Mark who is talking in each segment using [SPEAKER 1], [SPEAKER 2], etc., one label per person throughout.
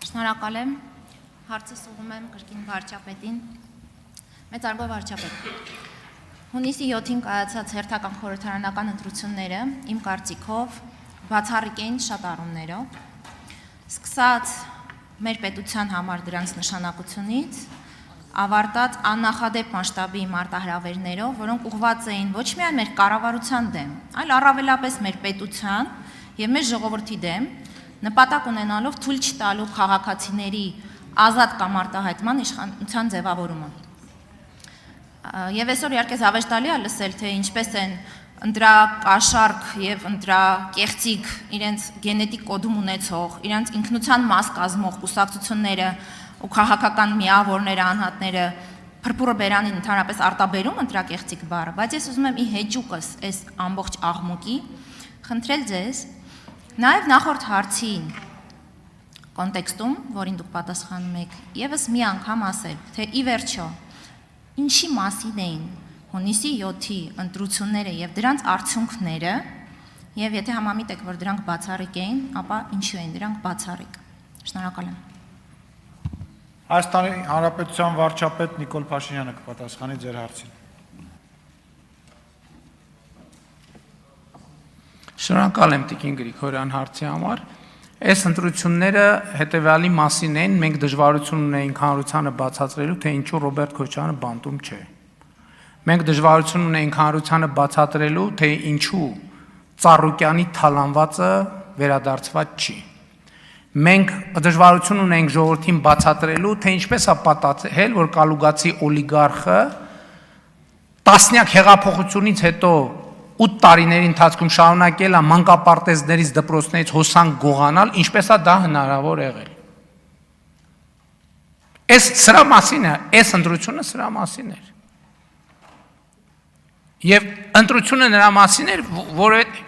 [SPEAKER 1] Շնորհակալ եմ, հարցս ուղղում եմ կրկին վարչապետին, մեծարգո վարչապետ։ Հունիսի 7-ին կայացած հերթական խորհրդարանական ընտրությունները իմ կարծիքով բացառիկ էին շատ առումներով, սկսած մեր պետության համար դրանց նշանակությունից, ավարտած աննախադեպ մասշտաբի մարտահրավերներով, որոնք ուղղված էին ոչ միայն մեր կառավարության դեմ, այլ առավելապես մեր պետության եւ մեր ժողովրդի դեմ, նպատակ ունենալով թույլ չտալու քաղաքացիների ազատ կամ արտահայտման իշխանության ձևավորումը։ Եվ այսօր իհարկե զավեշտալի է լսել, թե ինչպես են ընտրակաշառք եւ ընտրակեղծիք իրենց գենետիկ կոդում ունեցող, իրենց ինքնության մաս կազմող կուսակցությունները ու քաղաքական միավորները, անհատները փրփուրը բերանին ընդհանրապես արտաբերում ընտրակեղծիք բառը, բայց ես ուզում եմ ի հեճուկս այս ամբողջ աղմուկի խնդրել ձեզ նաև նախորդ հարցին կոնտեքստում, որին դուք պատասխանում եք, եւս մի անգամ ասել, թե ի վերջո ինչի մասին էին հունիսի 7-ի ընտրությունները եւ դրանց արդյունքները, եւ եթե համամիտ եք, որ դրանք բացառիկ էին, ապա ինչու էին դրանք բացառիկ։ Շնորհակալ եմ։
[SPEAKER 2] Հայաստանի Հանրապետության վարչապետ Նիկոլ Փաշինյանը կպատասխանի ձեր հարցին։
[SPEAKER 3] Շնորհակալ եմ Տիկին Գրիգորյան հարցի համար։ Այս ընտրությունները հետևյալի մասին են, մենք դժվարություն ունեինք հանրությանը բացատրելու, թե ինչու Ռոբերտ Քոչարյանը բանտում չէ։ Մենք դժվարություն ունեինք հանրությանը բացատրելու, թե ինչու Ծառուկյանի թալանվածը վերադարձված չի։ Մենք դժվարություն ունենք ժողովրդին բացատրելու, թե ինչպես է պատահել, որ կալուգացի օլիգարխը տասնյակ հեղափոխությունից հետո 8 տարիների ընթացքում շարունակել է մանկապարտեզներից դպրոցներից հոսանք գողանալ, ինչպես է դա հնարավոր եղել։ Սրա մասին է, այս ընտրությունը սրա մասին էր։ Եվ ընտրությունը նրա մասին էր,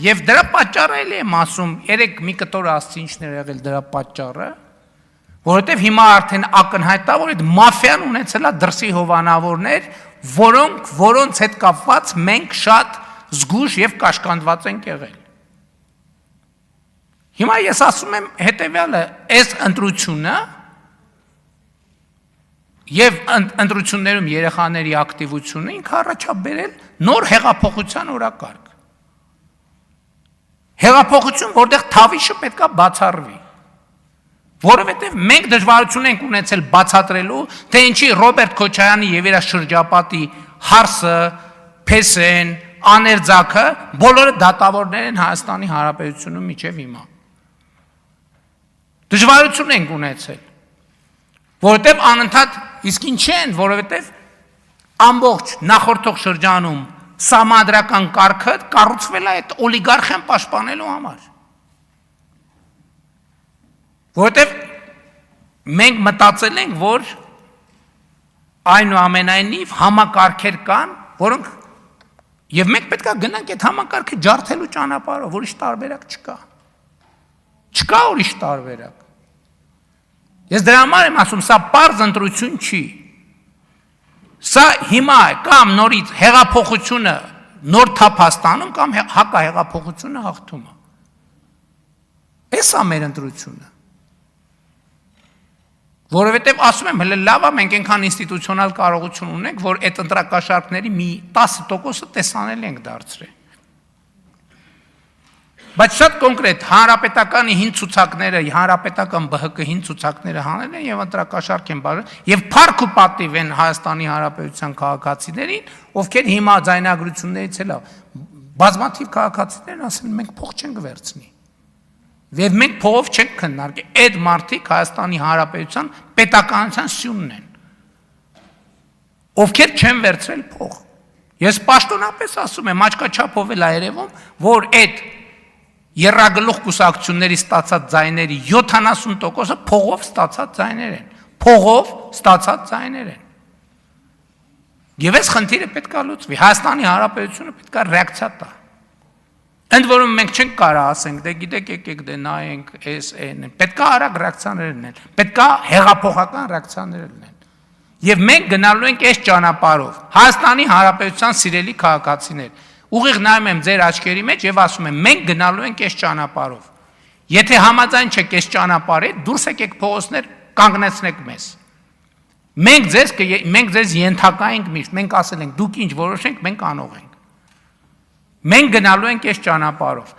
[SPEAKER 3] եւ դրա պատճառը էլի եմ ասում, երեք մի կտոր ասցի ինչն էր եղել դրա պատճառը, որովհետեւ հիմա արդեն ակնհայտ է, որ այդ մաֆիան ունեցել է դրսի հովանավորներ, որոնց հետ կապված մենք շատ զգուշ եւ կաշկանդված ենք եղել։ Հիմա ես ասում եմ հետեւյալը, այս ընտրությունը եւ ընտրություններում երեխաների ակտիվությունը ինքը առաջաբերել նոր հեղափոխության օրակարգ։ Հեղափոխություն, որտեղ թավիշը պետքա բացառվի։ Որովհետեւ մենք դժվարություն ենք ունեցել բացատրելու, թե ինչի Ռոբերտ Քոչարյանի եւ իր շրջապատի հարսը, փեսեն, աներձակը բոլորը դատավորներ են Հայաստանի Հանրապետությունում միջև հիմա։ Դժվարություն ենք ունեցել, որովհետև անընդհատ իսկ ինչ են, որովհետև ամբողջ նախորդող շրջանում սահմանադրական կարգը կառուցվել է այդ օլիգարխիան պաշտպանելու համար։ Որովհետև մենք մտածել ենք, որ այնուամենայնիվ համակարգեր կան, որոնք եւ մենք պետք է գնանք այդ համակարգը ջարդելու ճանապարհով, ուրիշ տարբերակ չկա։ Չկա ուրիշ տարբերակ։ Ես դրա համար եմ ասում, սա պարզ ընտրություն չի։ Սա հիմա կամ նորից հեղափոխությունը նոր թափաստանում կամ հակահեղափոխությունը հաղթում է։ Էս է մեր ընտրությունը։ Որովհետև ասում եմ, հələ լավ է, մենք այնքան ինստիտուցիոնալ կարողություն ունենք, որ այդ ընտրակաշառքների մի 10%-ը տեսանելի ենք դարձրել։ Բայց շատ կոնկրետ հանրապետականի 5 ցուցակները, հանրապետական ԲՀԿ 5 ցուցակները հանել են եւ ընտրակաշառք են բաժանել եւ փառք ու պատիվ են Հայաստանի Հանրապետության քաղաքացիներին, ովքեր հիմա ձայնագրություններից էլ բազմաթիվ քաղաքացիներ ասել մենք փող չենք վերցնի։ Եվ մենք փողով չենք քննարկի, այդ մարդիկ Հայաստանի Հանրապետության պետականության սյունն են, ովքեր չեն վերցրել փող։ Ես պաշտոնապես ասում եմ, աչքաչափով էլ երևում, որ այդ եռագլուխ կուսակցությունների ստացած ձայների 70%-ը փողով ստացած ձայներ են, փողով ստացած ձայներ են։ Եվ այս խնդիրը պետք է լուծվի, Հայաստանի Հանրապետությունը պետք է ռեակցիա տա։ Ընդ որում մենք չենք կարող ասենք, դե գիտեք եկեք դե նայենք էս պետքա արագ ռեակցիաներ լինեն, պետքա հեղափոխական ռեակցիաներ լինեն։ Եվ մենք գնալու ենք այս ճանապարհով, Հայաստանի Հանրապետության սիրելի քաղաքացիներ, ուղիղ նայում եմ ձեր աչքերի մեջ եւ ասում եմ, մենք գնալու ենք այս ճանապարհով։ Եթե համաձայն չեք այս ճանապարհի, դուրս եկեք փողոցներ, կանգնեցնեք մեզ։ Մենք ձեզ ենթակա ենք միշտ, մենք ասել ենք, դուք ինչ որոշենք, մենք անող ենք։ Մենք գնալու ենք այս ճանապարհով։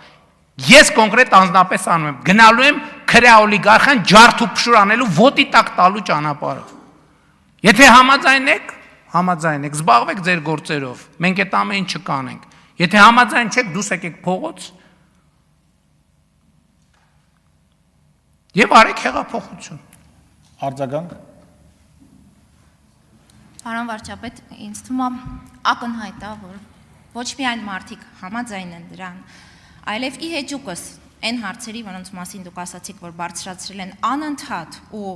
[SPEAKER 3] Ես կոնկրետ անձնապես անում եմ, գնալու եմ քրեա օլիգարխան ջարդ ու փշուր անելու ոտի տակ տալու ճանապարհով։ Եթե համաձայն եք, զբաղվեք ձեր գործերով, մենք այդ ամեն ինչ չկանենք։ Եթե համաձայն չեք, դուս եկեք փողոց եւ արեք հեղափոխություն։
[SPEAKER 2] Արձագանք։
[SPEAKER 1] Պարոն վարչապետ, ինձ թվում է ակնհայտ է, որ ոչ միայն մարդիկ համաձայն են դրան, այլև ի հեճուկս այն հարցերի, որոնց մասին դուք ասացիք, որ բարձրացրել են անընդհատ ու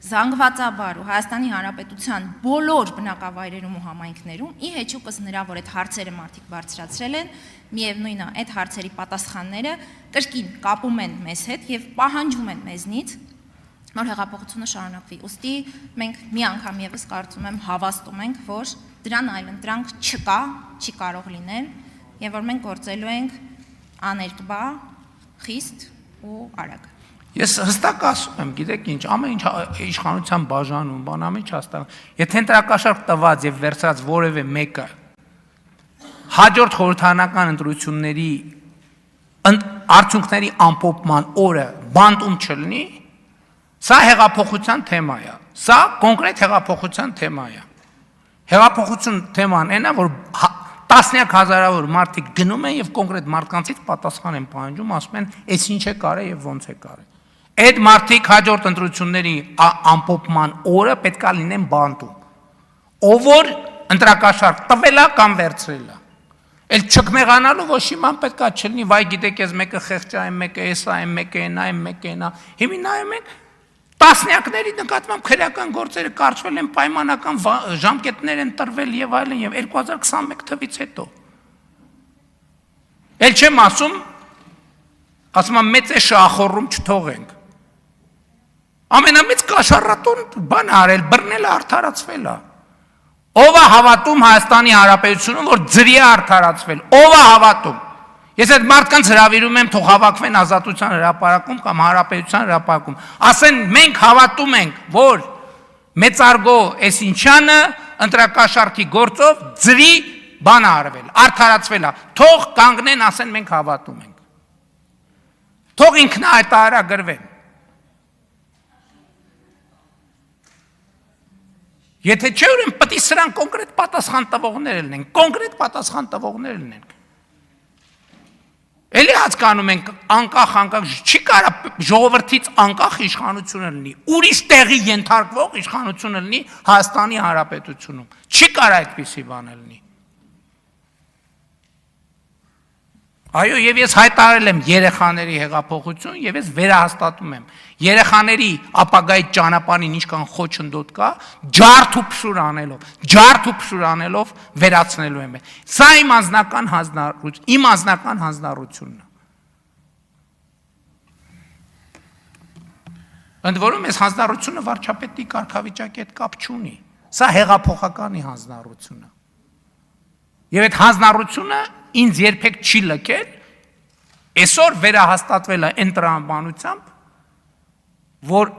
[SPEAKER 1] զանգվածաբար ու Հայաստանի Հանրապետության բոլոր բնակավայրերում ու համայնքներում, ի հեճուկս նրա, որ այդ հարցերը մարդիկ բարձրացրել են, միևնույն է, այդ հարցերի պատասխանները կրկին կապում են մեզ հետ եւ պահանջում են մեզնից, որ հեղափոխությունը շարունակվի։ Ուստի մենք մի անգամ եւս կարծում եմ հավաստում ենք, որ դրան այլընտրանք չկա, չի կարող լինել եւ որ մենք գործելու ենք աներկբա, խիստ ու արագ։
[SPEAKER 3] Ես հստակ ասում եմ, գիտեք ինչ, ամեն ինչ իշխանության բաժանում, ամեն ինչ հաստատ։ Եթե ընտրակաշարք տված եւ վերցրած որևէ մեկը հաջորդ խորհրդարանական ընտրությունների արդյունքների ամփոփման օրը բանտում չլինի, սա հեղափոխության թեմա է։ Սա կոնկրետ հեղափոխության թեմա է։ Հեղափոխություն թեման այնա, որ տասնյակ հազարավոր մարդիկ գնում են եւ կոնկրետ մարդկանցից պատասխան են պահանջում, ասում են, «Էս ինչ է կարել եւ ոնց է կարել»։ Այդ մարդիկ հաջորդ ընտրությունների ամփոփման օրը պետքա լինեն բանտում։ Ով որ ընտրակաշարք տվել է կամ վերցրել է։ Էլ չկմեղանալու ոչ իման պետքա չլինի, վայ գիտեք, ես մեկը խեղճ է, մեկը էս է, մեկը այնա է, մեկը այնա։ Հիմա նայում եք տասնյակների նկատմամբ քրեական գործերը կարճվել են, պայմանական ժամկետներ են տրվել եւ այլն եւ 2021 թվից հետո։ Էլ չեմ ասում եմ մեծ է շախորում չթողենք։ Ամենամեծ կաշառատուն բան արել, բռնել արդարացվել է։ Ով է հավատում Հայաստանի Հանրապետությունում, որ ձրի է արդարացվել։ Ով է հավատում։ Ես այդ մարդկանց հրավիրում եմ, թող հավաքվեն Ազատության հրապարակում կամ Հանրապետության հրապարակում։ Ասեն, մենք հավատում ենք, որ մեծարգո Էսինչյանը ընտրակաշարքի գործով ձրի բան արվել, արդարացվել է։ Թող կանգնեն, ասեն, մենք հավատում ենք։ Թող ինքնահայտարարագրվեն։ Եթե չէ, ուրեմն պետք է սրան կոնկրետ պատասխան տվողներ լինեն, կոնկրետ պատասխան տվողներ լինեն։ Էլի հասկանում ենք անկախ չի կարա ժողովրդից անկախ իշխանությունը լինի, ուրիշ տեղի ենթարկվող իշխանությունը լինի Հայաստանի Հանրապետությունում։ Չի կարա այդպիսի բան լինի։ Այո, եւ ես հայտարարել եմ երեխաների հեղափոխություն եւ ես վերահաստատում եմ։ Երեխաների ապագայի ճանապարհին ինչքան խոչընդոտ կա, ջարդ ու փշուր անելով վերացնելու եմ։ Սա իմ անձնական հանձնառությունն է։ Ընդ որում ես հանձնառությունը վարչապետի կարգավիճակի հետ կապ չունի։ Սա հեղափոխականի հանձնառություն է։ Եվ այդ հանձնառությունը ինձ երբեք չի լքել, այսօր վերահաստատվել է այն տրամաբանությամբ, որ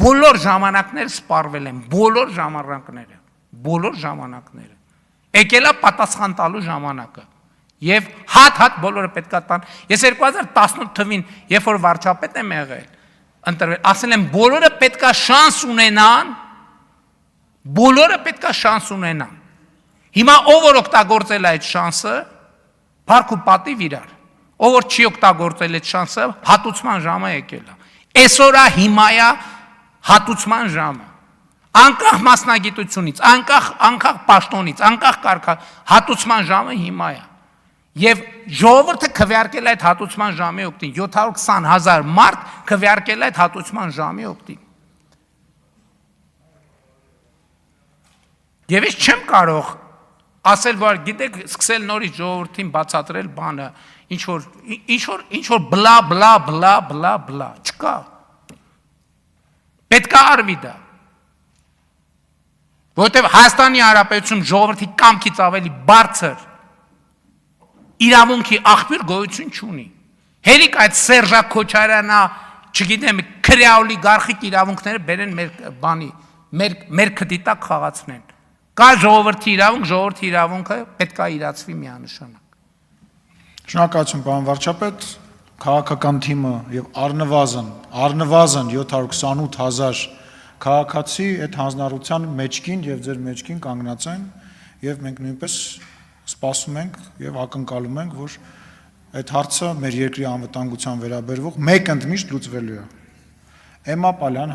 [SPEAKER 3] բոլոր ժամանակները սպառվել են, բոլոր ժամանակները։ Եկել է պատասխան տալու ժամանակը։ Եվ հատ բոլորը պետքա տան։ Ես 2018 թվին, երբ որ վարչապետ եմ եղել, ասել եմ բոլորը պետքա շանս ունենան։ Հիմա ով որ օգտագործել է այդ շանսը, փառք ու պատիվ իրար։ Ով որ չի օգտագործել այդ շանսը, հատուցման ժամը եկել է։ Այսօր հիմա է հատուցման ժամը։ Անկախ մասնագիտությունից, անկախ պաշտոնից, անկախ հատուցման ժամը հիմա է։ Եվ ժողովուրդը քվեարկել է այդ հատուցման ժամի օգտին, 720,000 մարդ քվեարկել է այդ հատուցման ժամի օգտին։ Եվ ես չեմ կարող ասել, որ գիտեք, սկսել նորից ժողովրդին բացատրել բանը, ինչ որ բլա, չկա։ Պետք է արվի դա։ Որովհետև Հայաստանի Հանրապետությունում ժողովրդի կամքից ավելի բարձր իրավունքի աղբյուր գոյություն չունի։ Հերիք այդ Սերժա Քոչարյանա, չգիտեմ, քրյա օլիգարխիկ իրավունքները բերեն մեր բանի, մեր քդիտակ խաղացնեն։ Կա ժողովրդի իրավունքը պետք է իրացվի միանշանակ։
[SPEAKER 2] Շնորհակալություն, պարոն վարչապետ, քաղաքական թիմը եւ առնվազն 728,000 քաղաքացի այդ հանձնառության մեջքին եւ ձեր մեջքին կանգնած են եւ մենք նույնպես սպասում ենք եւ ակնկալում ենք, որ այդ հարցը մեր երկրի անվտանգության վերաբերվող մեկ ընդմիշտ լուծվելու է։ Էմմա Պալյան